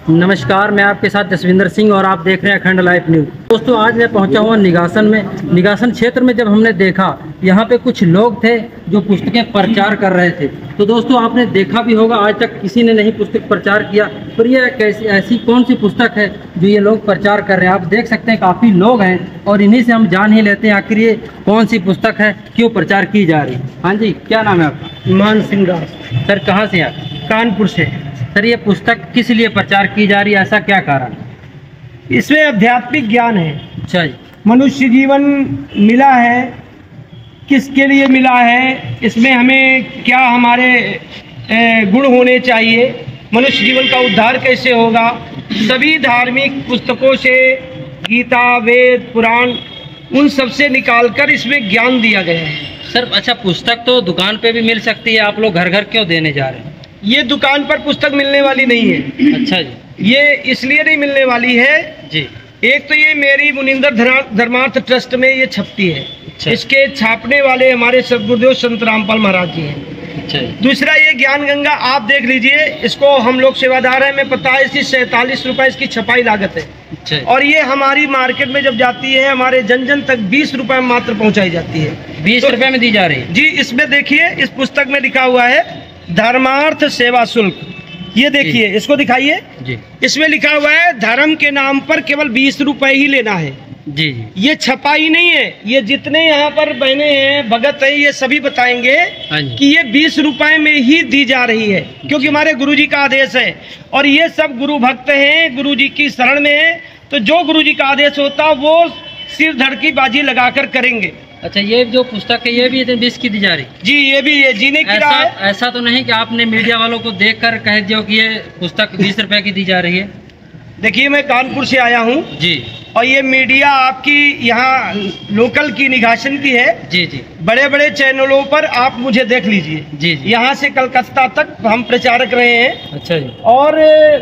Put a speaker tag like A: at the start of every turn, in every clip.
A: नमस्कार, मैं आपके साथ जसविंदर सिंह और आप देख रहे हैं अखंड लाइव न्यूज। दोस्तों, आज मैं पहुंचा हुआ निगासन में। निगासन क्षेत्र में जब हमने देखा, यहाँ पे कुछ लोग थे जो पुस्तकें प्रचार कर रहे थे। तो दोस्तों, आपने देखा भी होगा, आज तक किसी ने नहीं पुस्तक प्रचार किया, पर ये कैसी ऐसी कौन सी पुस्तक है जो ये लोग प्रचार कर रहे हैं। आप देख सकते हैं काफ़ी लोग हैं और इन्हीं से हम जान ही लेते हैं आखिर ये कौन सी पुस्तक है, क्यों प्रचार की जा रही है। हाँ जी, क्या नाम है आपका?
B: मान सिंह दास।
A: सर, कहाँ से आप?
B: कानपुर से।
A: सर, ये पुस्तक किस लिए प्रचार की जा रही है, ऐसा क्या कारण?
B: इसमें आध्यात्मिक ज्ञान है।
A: अच्छा जी।
B: मनुष्य जीवन मिला है, किसके लिए मिला है, इसमें हमें क्या हमारे गुण होने चाहिए, मनुष्य जीवन का उद्धार कैसे होगा, सभी धार्मिक पुस्तकों से, गीता, वेद, पुराण, उन सब से निकालकर इसमें ज्ञान दिया गया है।
A: सर, अच्छा, पुस्तक तो दुकान पे भी मिल सकती है, आप लोग घर घर क्यों देने जा रहे हैं?
B: ये दुकान पर पुस्तक मिलने वाली नहीं है।
A: अच्छा जी।
B: ये इसलिए नहीं मिलने वाली है
A: जी।
B: एक तो ये मेरी मुनिंदर धर्मार्थ ट्रस्ट में ये छपती है।
A: अच्छा।
B: इसके छापने वाले हमारे सदगुरुदेव संत रामपाल महाराज जी हैं।
A: अच्छा।
B: दूसरा, ये ज्ञान गंगा आप देख लीजिए, इसको हम लोग सेवादार हैं, मैं पता है, इसकी 47 रुपये इसकी छपाई लागत है।
A: अच्छा।
B: और ये हमारी मार्केट में जब जाती है, हमारे जन जन तक 20 रुपये में मात्र पहुंचाई जाती है।
A: 20 रुपये में दी जा रही है
B: जी। इसमें देखिए, इस पुस्तक में लिखा हुआ है धर्मार्थ सेवा शुल्क। ये देखिए, इसको दिखाइए
A: जी।
B: इसमें लिखा हुआ है धर्म के नाम पर केवल 20 रुपये ही लेना है।
A: जी जी।
B: ये छपाई नहीं है। ये जितने यहाँ पर बहने हैं, भगत हैं, ये सभी बताएंगे कि ये 20 रुपए में ही दी जा रही है, क्योंकि हमारे गुरुजी का आदेश है। और ये सब गुरु भक्त हैं, गुरुजी की शरण में है, तो जो गुरुजी का आदेश होता वो सिर धड़ की बाजी लगाकर करेंगे।
A: अच्छा, ये जो पुस्तक है ये भी 20 की दी जा रही?
B: जी, ये भी ये जीने की राह है।
A: ऐसा तो नहीं कि आपने मीडिया वालों को देखकर कह दिया कि ये पुस्तक 20 रुपए की दी जा रही है?
B: देखिए, मैं कानपुर से आया हूँ
A: जी।
B: और ये मीडिया आपकी यहाँ लोकल की निगासन की है।
A: जी जी।
B: बड़े बड़े चैनलों पर आप मुझे देख लीजिए।
A: जी जी।
B: यहाँ से कलकत्ता तक हम प्रचारक रहे हैं।
A: अच्छा जी।
B: और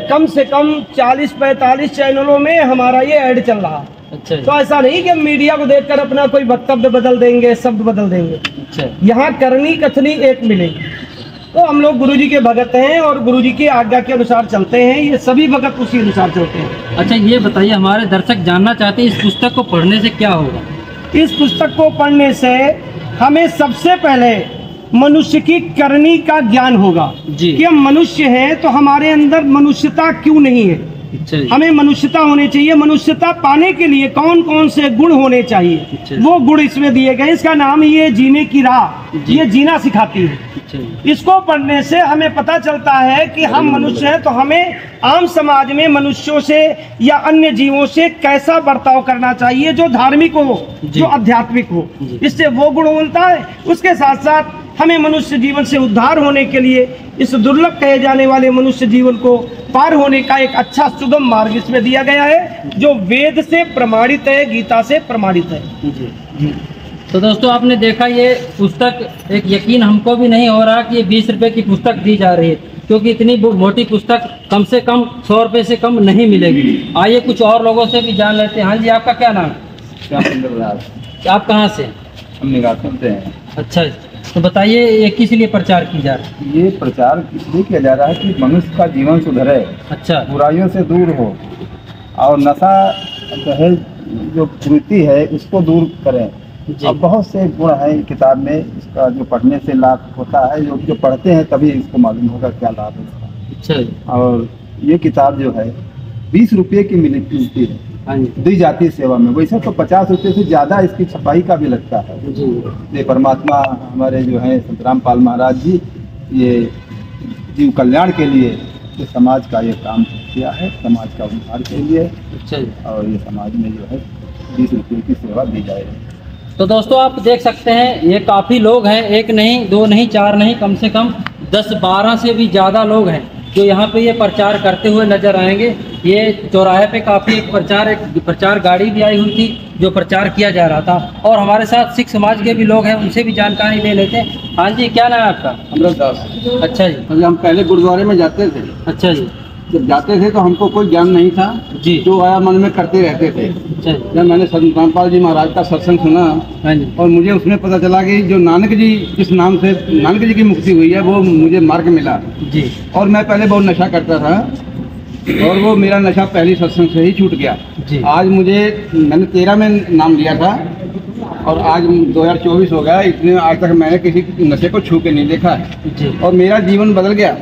B: कम से कम 40-45 चैनलों में हमारा ये ऐड चल रहा।
A: अच्छा।
B: तो ऐसा नहीं कि हम मीडिया को देखकर अपना कोई वक्तव्य बदल देंगे, शब्द बदल देंगे।
A: अच्छा।
B: यहाँ करनी कथनी एक मिलेगी। तो हम लोग गुरुजी के भगत हैं और गुरुजी की आज्ञा के अनुसार चलते हैं। ये सभी भगत उसी अनुसार चलते हैं।
A: अच्छा, ये बताइए, हमारे दर्शक जानना चाहते हैं इस पुस्तक को पढ़ने से क्या होगा?
B: इस पुस्तक को पढ़ने से हमें सबसे पहले मनुष्य की करनी का ज्ञान होगा कि हम मनुष्य हैं, तो हमारे अंदर मनुष्यता क्यों नहीं है।
A: अच्छा।
B: हमें मनुष्यता होनी चाहिए। मनुष्यता पाने के लिए कौन कौन से गुण होने चाहिए,
A: अच्छा।
B: वो गुण इसमें दिए गए। इसका नाम ये जीने की राह, ये जीना सिखाती है।
A: अच्छा।
B: इसको पढ़ने से हमें पता चलता है कि हम मनुष्य हैं, तो हमें आम समाज में मनुष्यों से या अन्य जीवों से कैसा बर्ताव करना चाहिए, जो धार्मिक हो, जो आध्यात्मिक हो। इससे वो गुण मिलता है। उसके साथ साथ हमें मनुष्य जीवन से उद्धार होने के लिए इस दुर्लभ कहे जाने वाले मनुष्य जीवन को पार होने का एक अच्छा सुगम मार्ग इसमें दिया गया है, जो वेद से प्रमाणित है, गीता से प्रमाणित है।
A: जी। तो दोस्तों, आपने देखा ये पुस्तक, एक यकीन हमको भी नहीं हो रहा कि ये 20 रुपए की पुस्तक दी जा रही है, क्योंकि इतनी मोटी पुस्तक कम से कम 100 रुपये से कम नहीं मिलेगी। आइए कुछ और लोगों से भी जान लेते हैं। हाँ जी, आपका क्या नाम है? आप कहाँ से?
C: हम निगासन से हैं।
A: अच्छा, तो बताइए ये किस लिए प्रचार की जा रही है?
C: ये प्रचार इसलिए किया जा रहा है कि मनुष्य का जीवन सुधरे,
A: अच्छा,
C: बुराइयों से दूर हो, और नशा दहेज जो प्रवृत्ति है उसको दूर करें। अब बहुत से गुण हैं किताब में, इसका जो पढ़ने से लाभ होता है, जो पढ़ते हैं तभी इसको मालूम होगा क्या लाभ है इसका।
A: अच्छा। और
C: ये किताब जो है 20 रुपये की मिलती है, दी जाती है सेवा में। वैसे तो 50 रुपये से ज़्यादा इसकी छपाई का भी लगता है। ये परमात्मा हमारे जो हैं संत रामपाल महाराज जी, ये जीव कल्याण के लिए ये समाज का ये काम किया है, समाज का उद्धार के लिए। अच्छा। और ये समाज में जो है 20 रुपये की सेवा दी जाएगी।
A: तो दोस्तों, आप देख सकते हैं ये काफ़ी लोग हैं, एक नहीं, दो नहीं, चार नहीं, कम से कम 10-12 से भी ज़्यादा लोग हैं जो यहाँ पे ये प्रचार करते हुए नजर आएंगे। ये चौराहे पे काफ़ी एक प्रचार गाड़ी भी आई हुई थी जो प्रचार किया जा रहा था। और हमारे साथ सिख समाज के भी लोग हैं, उनसे भी जानकारी ले लेते हैं। हाँ जी, क्या नाम है आपका?
C: अमृत दास।
A: अच्छा जी।
C: हम पहले गुरुद्वारे में जाते थे।
A: अच्छा जी।
C: जब जाते थे तो हमको कोई ज्ञान नहीं था
A: जी,
C: जो आया मन में करते रहते थे। जब मैंने संत रामपाल जी महाराज का सत्संग सुना और मुझे उसमें पता चला कि जो नानक जी, जिस नाम से नानक जी की मुक्ति हुई है, वो मुझे मार्ग मिला जी। और मैं पहले बहुत नशा करता था, और वो मेरा नशा पहली सत्संग से ही छूट गया।
A: जी।
C: आज मैंने 13 में नाम लिया था और आज 2024 हो गया, इतने आज तक मैंने किसी नशे को छू के नहीं देखा है।
A: जी।
C: और मेरा जीवन बदल गया।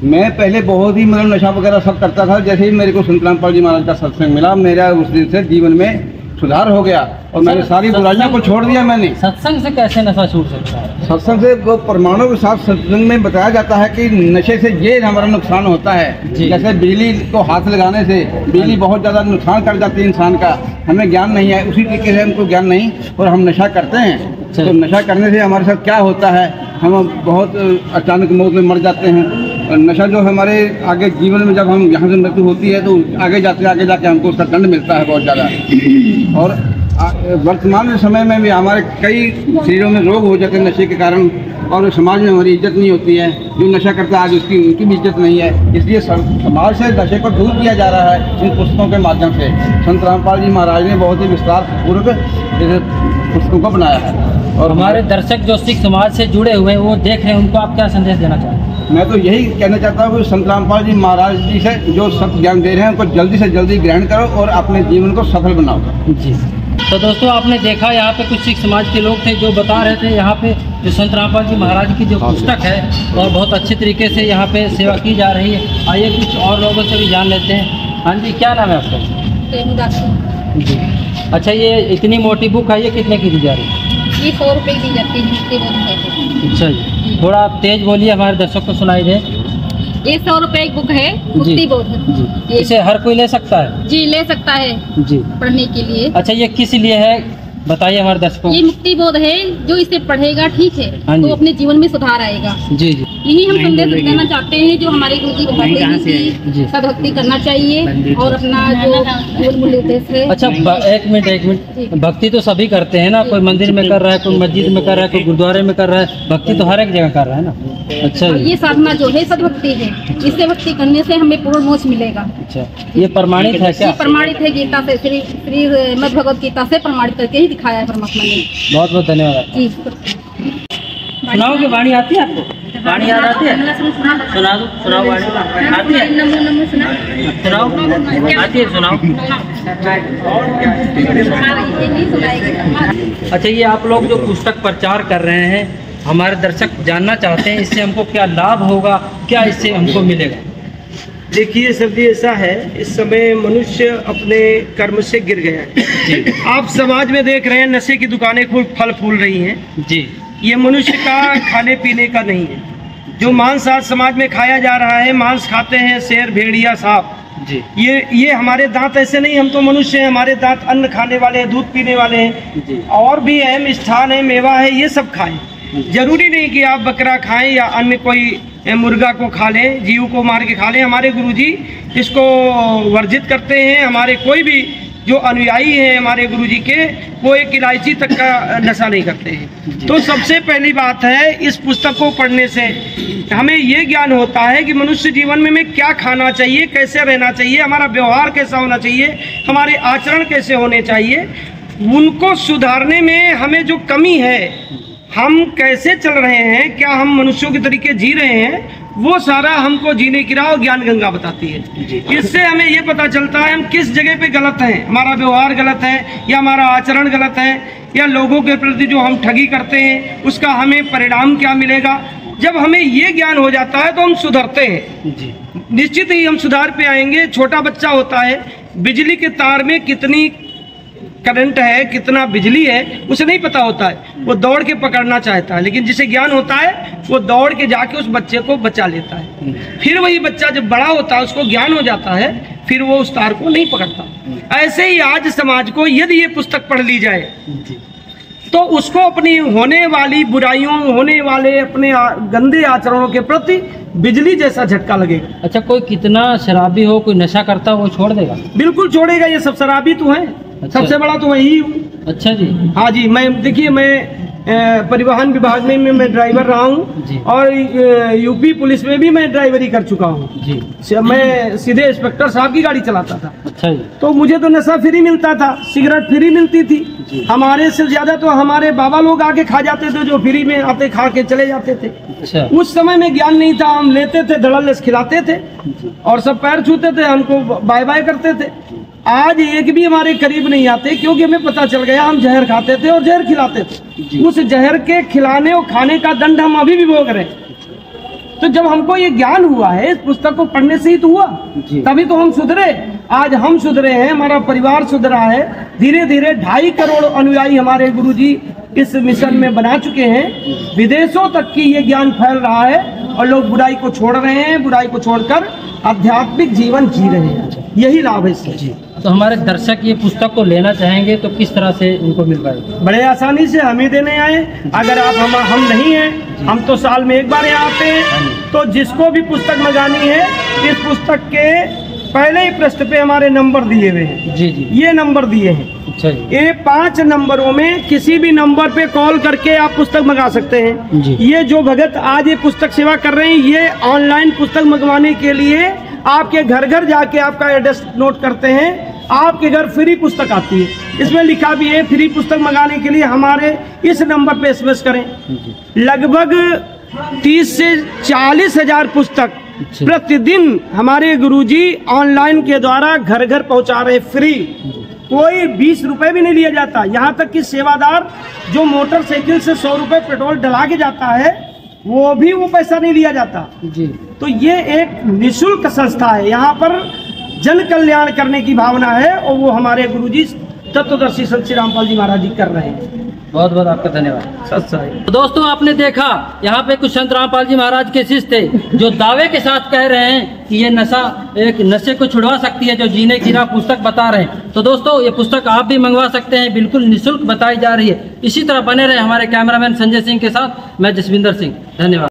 C: मैं पहले बहुत ही मतलब नशा वगैरह सब करता था, जैसे ही मेरे को संत रामपाल जी महाराज का सत्संग मिला, मेरा उस दिन से जीवन में सुधार हो गया और मैंने सारी बुराइयों को छोड़ दिया। मैंने
A: सत्संग से कैसे नशा छूट सकता है?
C: सत्संग से वो प्रमाणों के साथ सत्संग में बताया जाता है कि नशे से ये हमारा नुकसान होता है।
A: जी।
C: जैसे बिजली को हाथ लगाने से बिजली बहुत ज़्यादा नुकसान कर जाती है इंसान का, हमें ज्ञान नहीं है, उसी तरीके से हमको ज्ञान नहीं और हम नशा करते हैं। तो नशा करने से हमारे साथ क्या होता है, हम बहुत अचानक मौत में मर जाते हैं। नशा जो हमारे आगे जीवन में जब हम यहाँ से मृत्यु होती है तो आगे जाके हमको उसका दंड मिलता है बहुत ज़्यादा। और वर्तमान समय में भी हमारे कई शरीरों में रोग हो जाते हैं नशे के कारण, और समाज में हमारी इज्जत नहीं होती है। जो नशा करता है आज उनकी भी इज्जत नहीं है। इसलिए समाज से नशे को दूर किया जा रहा है इन पुस्तकों के माध्यम से। संत रामपाल जी महाराज ने बहुत ही विस्तार पूर्वक पुस्तकों को बनाया है। और
A: हमारे दर्शक जो सिख समाज से जुड़े हुए हैं वो देख रहे हैं, उनको आप क्या संदेश देना चाहते हैं?
C: मैं तो यही कहना चाहता हूँ कि संत रामपाल जी महाराज जी से जो सत्य ज्ञान दे रहे हैं उनको जल्दी से जल्दी ग्रहण करो और अपने जीवन को सफल बनाओ।
A: जी। तो दोस्तों आपने देखा यहाँ पे कुछ सिख समाज के लोग थे जो बता रहे थे यहाँ पे जो संत रामपाल जी महाराज की जो पुस्तक है और बहुत अच्छी तरीके से यहाँ पे सेवा की जा रही है। आइए कुछ और लोगों से भी जान लेते हैं। हाँ जी, क्या नाम है आपका? जी। अच्छा, ये इतनी मोटी बुक है, ये कितने की दी जा रही है?
D: ये 100 रुपए की दी जाती है।
A: अच्छा जी, थोड़ा आप तेज बोलिए, हमारे दर्शक को सुनाई दे।
D: ये 100 रुपए एक बुक है, मुक्ति बोध।
A: जी। इसे हर कोई ले सकता है?
D: जी, ले सकता है
A: जी,
D: पढ़ने के लिए।
A: अच्छा, ये किस लिए है बताइए हमारे दर्शकों।
D: ये मुक्ति बोध है, जो इसे पढ़ेगा ठीक है
A: हाँ जी।
D: तो अपने जीवन में सुधार आएगा।
A: जी जी।
D: यही हम संदेश देना चाहते हैं, जो हमारे गुरुजी बताते हैं कि सद्भक्ति करना चाहिए और अपना जो मूल मूल उद्देश्य है।
A: अच्छा, एक मिनट, भक्ति तो सभी करते हैं ना, कोई मंदिर में कर रहा है, कोई मस्जिद में कर रहा है, कोई गुरुद्वारे में कर रहा है, भक्ति तो हर एक जगह कर रहा है ना। अच्छा,
D: ये साधना जो है सद्भक्ति है, इससे भक्ति करने से हमें पूर्ण मोक्ष मिलेगा।
A: अच्छा, ये प्रमाणित है क्या?
D: प्रमाणित है गीता से, श्री मद् भगवत गीता से प्रमाणित करके ही दिखाया है परमात्मा ने।
A: बहुत बहुत धन्यवाद जी। सुनाओ कि वाणी आती है आपको? वाणी याद आती है? सुना दो, सुनाओ वाणी आती है? सुनाओ, आती है, सुनाओ। अच्छा, ये आप लोग जो पुस्तक प्रचार कर रहे हैं, हमारे दर्शक जानना चाहते हैं इससे हमको क्या लाभ होगा, क्या इससे हमको मिलेगा?
B: देखिए सर जी, ऐसा है, इस समय मनुष्य अपने कर्म से गिर गया है। आप समाज में देख रहे हैं नशे की दुकानें खूब फल फूल रही हैं
A: जी।
B: ये मनुष्य का खाने पीने का नहीं है। जो मांस आज समाज में खाया जा रहा है, मांस खाते हैं शेर, भेड़िया, सांप
A: जी।
B: ये हमारे दांत ऐसे नहीं, हम तो मनुष्य हैं, हमारे दांत अन्न खाने वाले हैं, दूध पीने वाले हैं
A: जी।
B: और भी है, मिष्ठान है, मेवा है, ये सब खाएं। जरूरी नहीं कि आप बकरा खाएं या अन्य कोई मुर्गा को खा लें, जीव को मार के खा लें। हमारे गुरुजी इसको वर्जित करते हैं। हमारे कोई भी जो अनुयायी हैं हमारे गुरुजी के, वो एक इलायची तक का नशा नहीं करते हैं। तो सबसे पहली बात है, इस पुस्तक को पढ़ने से हमें ये ज्ञान होता है कि मनुष्य जीवन में क्या खाना चाहिए, कैसे रहना चाहिए, हमारा व्यवहार कैसा होना चाहिए, हमारे आचरण कैसे होने चाहिए। उनको सुधारने में हमें जो कमी है, हम कैसे चल रहे हैं, क्या हम मनुष्यों के तरीके जी रहे हैं, वो सारा हमको जीने की राह ज्ञान गंगा बताती है। इससे हमें ये पता चलता है हम किस जगह पे गलत हैं, हमारा व्यवहार गलत है या हमारा आचरण गलत है, या लोगों के प्रति जो हम ठगी करते हैं उसका हमें परिणाम क्या मिलेगा। जब हमें ये ज्ञान हो जाता है तो हम सुधरते हैं जी। निश्चित ही हम सुधार पे आएंगे। छोटा बच्चा होता है, बिजली के तार में कितनी करंट है, कितना बिजली है, उसे नहीं पता होता है, वो दौड़ के पकड़ना चाहता है, लेकिन जिसे ज्ञान होता है वो दौड़ के जाके उस बच्चे को बचा लेता है। फिर वही बच्चा जब बड़ा होता है, उसको ज्ञान हो जाता है, फिर वो उस तार को नहीं पकड़ता। ऐसे ही आज समाज को यदि ये पुस्तक पढ़ ली जाए तो उसको अपनी होने वाली बुराइयों, होने वाले अपने गंदे आचरणों के प्रति बिजली जैसा झटका लगेगा।
A: अच्छा, कोई कितना शराबी हो, कोई नशा करता हो, वो छोड़ देगा?
B: बिल्कुल छोड़ेगा। ये सब शराबी तो है। अच्छा। सबसे बड़ा तो वही हूँ।
A: अच्छा जी।
B: हाँ जी, मैं देखिए, मैं परिवहन विभाग में मैं ड्राइवर रहा हूँ और यूपी पुलिस में भी मैं ड्राइवरी कर चुका हूँ जी। मैं सीधे इंस्पेक्टर साहब की गाड़ी चलाता था।
A: अच्छा जी।
B: तो मुझे तो नशा फ्री मिलता था, सिगरेट फ्री मिलती थी, हमारे से ज्यादा तो हमारे बाबा लोग आके खा जाते थे, जो फ्री में आते खा के चले जाते थे।
A: अच्छा।
B: उस समय में ज्ञान नहीं था, हम लेते थे, धड़ल्लेस खिलाते थे और सब पैर छूते थे, हमको बाय बाय करते थे। आज एक भी हमारे करीब नहीं आते, क्योंकि हमें पता चल गया हम जहर खाते थे और जहर खिलाते थे। उस जहर के खिलाने और खाने का दंड हम अभी भी भोग रहे हैं। तो जब हमको ये ज्ञान हुआ है, इस पुस्तक को पढ़ने से ही तो हुआ, तभी तो हम सुधरे। आज हम सुधरे हैं, हमारा परिवार सुधरा है। धीरे धीरे 2.5 करोड़ अनुयायी हमारे गुरुजी इस मिशन में बना चुके हैं। विदेशों तक की ये ज्ञान फैल रहा है और लोग बुराई को छोड़ रहे हैं, बुराई को छोड़कर आध्यात्मिक जीवन जी रहे हैं। यही लाभ है इससे।
A: तो हमारे दर्शक ये पुस्तक को लेना चाहेंगे तो किस तरह से इनको मिल पाएगा?
B: बड़े आसानी से हम ही देने आए। अगर आप हम नहीं हैं, हम तो साल में एक बार यहाँ आते हैं। तो जिसको भी पुस्तक मंगानी है, इस पुस्तक के पहले ही पृष्ठ पे हमारे नंबर दिए हुए हैं।
A: जी जी,
B: ये नंबर दिए हैं।
A: अच्छा जी।
B: ये 5 नंबरों में किसी भी नंबर पे कॉल करके आप पुस्तक मंगा सकते हैं
A: जी।
B: ये जो भगत आज ये पुस्तक सेवा कर रहे हैं, ये ऑनलाइन पुस्तक मंगवाने के लिए आपके घर घर जाके आपका एड्रेस नोट करते हैं, आपके घर फ्री पुस्तक आती है। इसमें लिखा भी है फ्री पुस्तक मंगाने के लिए हमारे इस नंबर पे SMS करें। लगभग 30 से 40 हजार पुस्तक प्रतिदिन हमारे गुरुजी ऑनलाइन के द्वारा घर घर पहुंचा रहे, फ्री। कोई 20 रुपए भी नहीं लिया जाता। यहाँ तक कि सेवादार जो मोटरसाइकिल से 100 रुपए पेट्रोल डला के जाता है, वो भी वो पैसा नहीं लिया जाता
A: जी।
B: तो ये एक निःशुल्क संस्था है। यहाँ पर जन कल्याण करने की भावना है और वो हमारे गुरुजी तत्वदर्शी संत श्री रामपाल जी महाराज जी कर रहे हैं।
A: बहुत बहुत आपका धन्यवाद। तो दोस्तों, आपने देखा यहाँ पे कुछ संत रामपाल जी महाराज के शिष्य थे जो दावे के साथ कह रहे हैं कि ये नशा एक नशे को छुड़वा सकती है, जो जीने की राह पुस्तक बता रहे हैं। तो दोस्तों, ये पुस्तक आप भी मंगवा सकते हैं, बिल्कुल निःशुल्क बताई जा रही है। इसी तरह बने रहे हमारे कैमरामैन संजय सिंह के साथ। मैं जसविंदर सिंह, धन्यवाद।